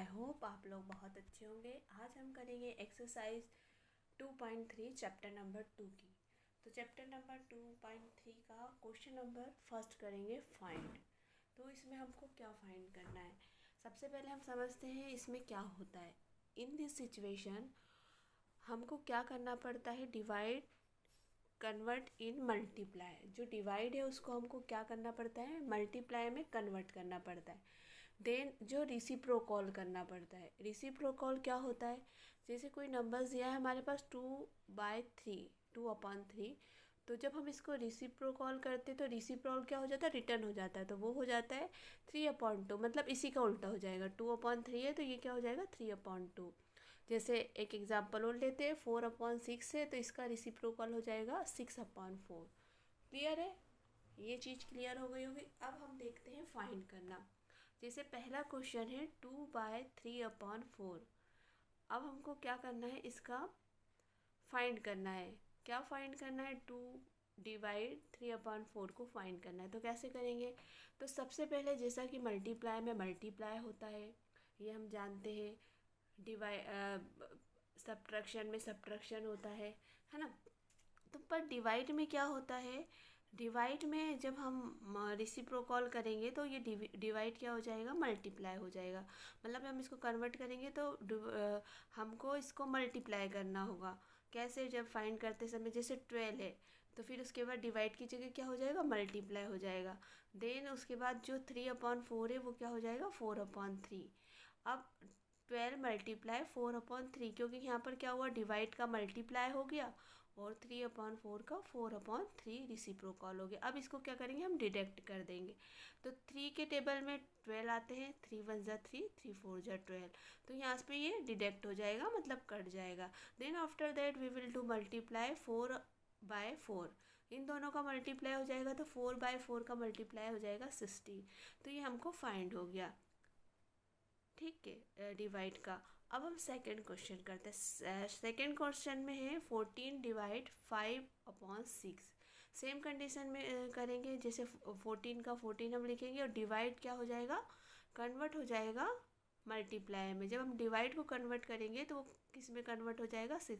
I hope आप लोग बहुत अच्छे होंगे। आज हम करेंगे एक्सरसाइज 2.3 चैप्टर नंबर 2 की। तो चैप्टर नंबर 2.3 का क्वेश्चन नंबर फर्स्ट करेंगे फाइंड। तो इसमें हमको क्या फाइंड करना है, सबसे पहले हम समझते हैं इसमें क्या होता है। इन दिस सिचुएशन हमको क्या करना पड़ता है, डिवाइड कन्वर्ट इन मल्टीप्लाई। जो डिवाइड है उसको हमको क्या करना पड़ता है, मल्टीप्लाई में कन्वर्ट करना पड़ता है। देन जो रिसिप्रोकॉल करना पड़ता है। रिसिप्रोकॉल क्या होता है, जैसे कोई नंबर्स दिया है हमारे पास 2/3, 2/3, तो जब हम इसको रिसिप्रोकॉल करते तो रिसिप्रोकॉल क्या हो जाता है, रिटर्न हो जाता है, तो वो हो जाता है 3/2। मतलब इसी का उल्टा हो जाएगा, 2/3 है तो ये क्या हो जाएगा 3/2। जैसे एक एग्जाम्पल और लेते हैं, 4/6 है तो इसका रिसिप्रोकल हो जाएगा 6/4। क्लियर है, ये चीज़ क्लियर हो गई होगी। अब हम देखते हैं फाइंड करना। जैसे पहला क्वेश्चन है 2/3/4। अब हमको क्या करना है, इसका फाइंड करना है। क्या फाइंड करना है, 2/3/4 को फाइंड करना है। तो कैसे करेंगे, तो सबसे पहले जैसा कि मल्टीप्लाई में मल्टीप्लाई होता है, ये हम जानते हैं। सब्ट्रैक्शन में सब्ट्रैक्शन होता है ना। तो पर डिवाइड में क्या होता है, डिवाइड में जब हम रिसिप्रोकॉल करेंगे तो ये डिवाइड क्या हो जाएगा, मल्टीप्लाई हो जाएगा। मतलब हम इसको कन्वर्ट करेंगे तो हमको इसको मल्टीप्लाई करना होगा। कैसे, जब फाइंड करते समय जैसे 12 है तो फिर उसके बाद डिवाइड की जगह क्या हो जाएगा, मल्टीप्लाई हो जाएगा। देन उसके बाद जो 3/4 है वो क्या हो जाएगा 4/3। अब 12 मल्टीप्लाई 4/3, क्योंकि यहाँ पर क्या हुआ, डिवाइड का मल्टीप्लाई हो गया और 3/4 का 4/3 रिसिप्रोकॉल हो गया। अब इसको क्या करेंगे, हम डिडक्ट कर देंगे। तो 3 के टेबल में 12 आते हैं, 3 1 ज़ा 3, 3 4 ज़ा 12, तो यहाँ पे ये डिडक्ट हो जाएगा, मतलब कट जाएगा। Then after that we will do multiply 4/4। इन दोनों का मल्टीप्लाई हो जाएगा तो 4/4 का मल्टीप्लाई हो जाएगा 60। तो ये हमको फाइंड हो गया, ठीक है, डिवाइड का। अब हम सेकंड क्वेश्चन करते हैं। सेकंड क्वेश्चन में है 14/5/6। सेम कंडीशन में करेंगे, जैसे 14 का 14 हम लिखेंगे और डिवाइड क्या हो जाएगा, कन्वर्ट हो जाएगा मल्टीप्लाई में। जब हम डिवाइड को कन्वर्ट करेंगे तो वो किस में कन्वर्ट हो जाएगा, 6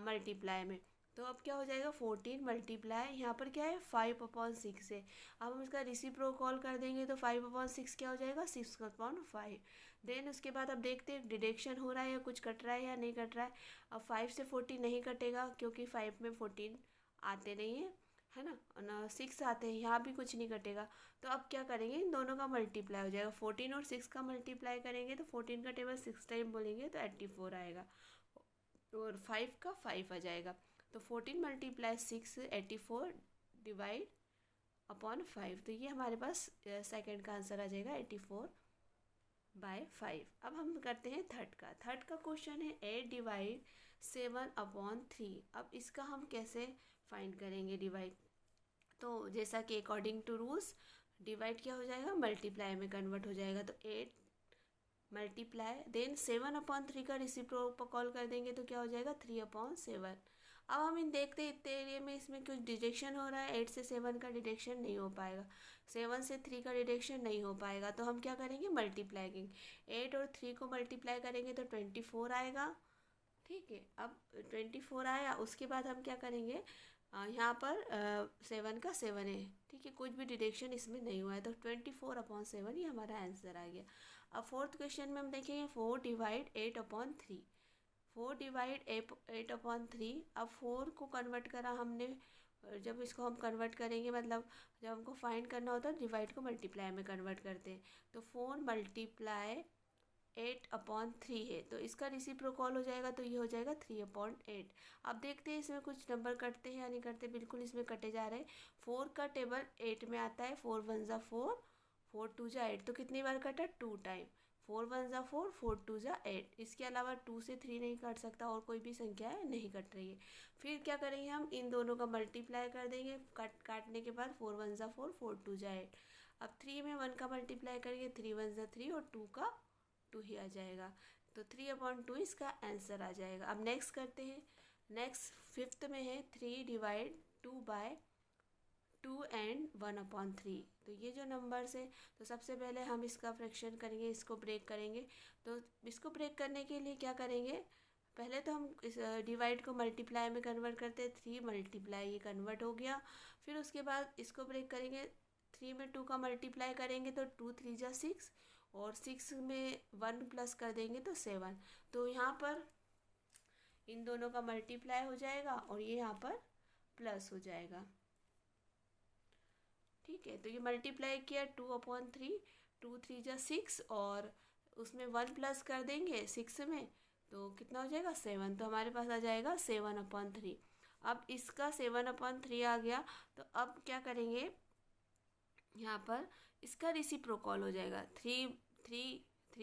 मल्टीप्लाई में। तो अब क्या हो जाएगा 14 मल्टीप्लाई, यहाँ पर क्या है 5/6 है। अब हम इसका रिसिप्रोकॉल कर देंगे तो 5/6 क्या हो जाएगा 6/5। देन उसके बाद अब देखते हैं डिडक्शन हो रहा है या कुछ कट रहा है या नहीं कट रहा है। अब 5 से 14 नहीं कटेगा, क्योंकि 5 में 14 आते नहीं है ना, 6 आते हैं, यहाँ भी कुछ नहीं कटेगा। तो अब क्या करेंगे, इन दोनों का मल्टीप्लाई हो जाएगा। 14 और 6 का मल्टीप्लाई करेंगे तो 14 का टेबल 6 टाइम बोलेंगे तो 84 आएगा और 5 का 5 आ जाएगा। तो 14 × 6 84 डिवाइड अपॉन 5। तो ये हमारे पास सेकंड का आंसर आ जाएगा 84/5। अब हम करते हैं थर्ड का क्वेश्चन है 8/7/3। अब इसका हम कैसे फाइंड करेंगे डिवाइड। तो जैसा कि अकॉर्डिंग टू रूल्स डिवाइड क्या हो जाएगा, मल्टीप्लाई में कन्वर्ट हो जाएगा। तो 8 मल्टीप्लाई देन 7/3 का रिसिप्रोकॉल कर देंगे तो क्या हो जाएगा 3/7। अब हम इन देखते हैं इतने एरिया में इसमें कुछ डिडक्शन हो रहा है, 8 से 7 का डिडक्शन नहीं हो पाएगा, 7 से 3 का डिडक्शन नहीं हो पाएगा। तो हम क्या करेंगे, मल्टीप्लाई करेंगे। 8 और 3 को मल्टीप्लाई करेंगे तो 24 आएगा, ठीक है। अब 24 आया, उसके बाद हम क्या करेंगे, यहाँ पर 7 का 7 है, ठीक है, कुछ भी डिडक्शन इसमें नहीं हुआ है, तो 24/7 ये हमारा आंसर आ गया। अब फोर्थ क्वेश्चन में हम देखेंगे 4/8/3। 4/8/3। अब 4 को कन्वर्ट करा हमने, जब इसको हम कन्वर्ट करेंगे मतलब जब हमको फाइंड करना होता है डिवाइड को मल्टीप्लाई में कन्वर्ट करते हैं। तो 4 × 8/3 है, तो इसका रिसिप्रोकॉल हो जाएगा तो ये हो जाएगा 3/8। अब देखते हैं इसमें कुछ नंबर कटते हैं या नहीं कटते, बिल्कुल इसमें कटे जा रहे हैं। 4 का टेबल 8 में आता है, 4 1 ज़ा 4, 4 2 ज़ा 8, तो कितनी बार कटा 2 टाइम। 4 1 ज़ा 4, 4 2 ज़ा 8, इसके अलावा 2 से 3 नहीं कट सकता और कोई भी संख्या है नहीं कट रही है। फिर क्या करेंगे, हम इन दोनों का मल्टीप्लाई कर देंगे, काटने के बाद 4 1 ज़ा 4, 4 2 ज़ा 8। अब 3 में 1 का मल्टीप्लाई करेंगे, 3 1 ज़ा 3 और 2 का 2 ही आ जाएगा, तो 3/2 इसका आंसर आ जाएगा। अब नेक्स्ट करते हैं। नेक्स्ट फिफ्थ में है 3/2/2 एंड 1/3। तो ये जो नंबर्स है, तो सबसे पहले हम इसका फ्रैक्शन करेंगे, इसको ब्रेक करेंगे। तो इसको ब्रेक करने के लिए क्या करेंगे, पहले तो हम इस डिवाइड को मल्टीप्लाई में कन्वर्ट करते हैं, 3 मल्टीप्लाई, ये कन्वर्ट हो गया। फिर उसके बाद इसको ब्रेक करेंगे, 3 में 2 का मल्टीप्लाई करेंगे तो 2 3 जा 6, और 6 में 1 प्लस कर देंगे तो 7। तो यहाँ पर इन दोनों का मल्टीप्लाई हो जाएगा और ये यहाँ पर प्लस हो जाएगा। ठीक है, तो ये मल्टीप्लाई किया 2/3, 2 3 जा 6, और उसमें 1 प्लस कर देंगे 6 में, तो कितना हो जाएगा 7। तो हमारे पास आ जाएगा 7/3। अब इसका 7/3 आ गया, तो अब क्या करेंगे, यहाँ पर इसका रेसिप्रोकल हो जाएगा। 3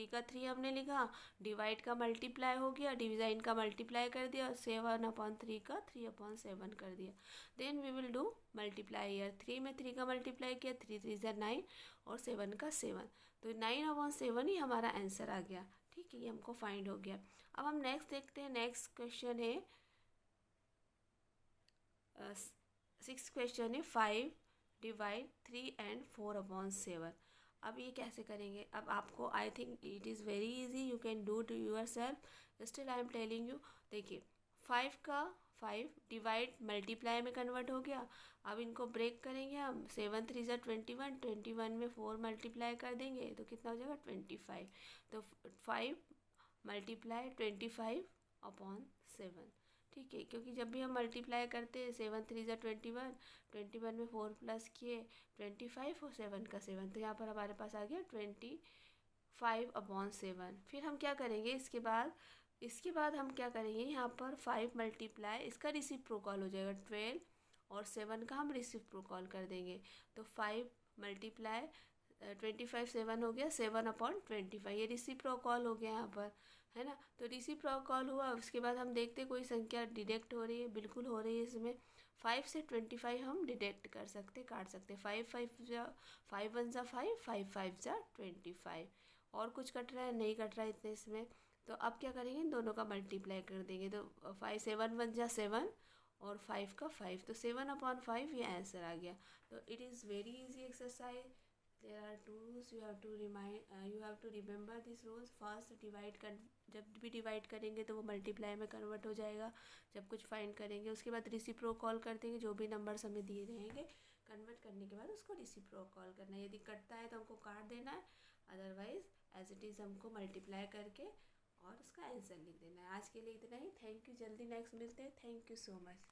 का 3 हमने लिखा, डिवाइड का मल्टीप्लाई हो गया, डिविज़न का मल्टीप्लाई कर दिया, 7/3 का 3/7 कर दिया। Then we will do multiply here, 3 में 3 का मल्टीप्लाई किया, 3 3 जा 9, और 7 का 7, तो 9/7 ही हमारा आंसर आ गया। ठीक है, ये हमको फाइंड हो गया। अब हम नेक्स्ट देखते हैं। नेक्स्ट क्वेश्चन है 6 क्वेश्चन है 5 डिवाइड 3 एंड 4/7। अब ये कैसे करेंगे, अब आपको I think it is very easy, you can do to yourself, still I am telling you. देखिए 5 का 5 डिवाइड मल्टीप्लाई में कन्वर्ट हो गया। अब इनको ब्रेक करेंगे हम, 7 3 जा 21, 21 में 4 मल्टीप्लाई कर देंगे तो कितना हो जाएगा 25। तो 5 मल्टीप्लाई 25/7। ठीक है, क्योंकि जब भी हम मल्टीप्लाई करते हैं 7 3 जा 21, 21 में 4 प्लस किए 25, और 7 का 7, तो यहाँ पर हमारे पास आ गया 25/7। फिर हम क्या करेंगे, इसके बाद हम क्या करेंगे, यहाँ पर 5 मल्टीप्लाई, इसका रेसिप्रोकल हो जाएगा 12, और 7 का हम रेसिप्रोकल कर देंगे। तो 5 मल्टीप्लाई 25 7 हो गया 7/25, ये रेसिप्रोकल हो गया यहाँ पर, है ना। तो रेसिप्रोकल हुआ, उसके बाद हम देखते कोई संख्या डिडक्ट हो रही है, बिल्कुल हो रही है। इसमें 5 से 25 हम डिडक्ट कर सकते, काट सकते। 5 5 जा 5 1 जा 5, 5 5 जा 25, और कुछ कट रहा है नहीं कट रहा है इतने इसमें। तो अब क्या करेंगे, इन दोनों का मल्टीप्लाई कर देंगे, तो 5 7 1 जा 7, और 5 का 5, तो 7/5 ये आंसर आ गया। तो it is very easy exercise. There are tools, you have to remember these rules। First divide कर, जब भी डिवाइड करेंगे तो वो मल्टीप्लाई में कन्वर्ट हो जाएगा जब कुछ फाइंड करेंगे। उसके बाद रेसिप्रोकल कर देंगे, जो भी नंबर्स हमें दिए रहेंगे कन्वर्ट करने के बाद उसको रेसिप्रोकल करना है। यदि कटता है तो हमको काट देना है, अदरवाइज एज इट इज़ हमको मल्टीप्लाई करके और उसका आंसर लिख देना है। आज के लिए इतना ही, थैंक यू। जल्दी नेक्स्ट मिलते हैं, थैंक यू सो मच।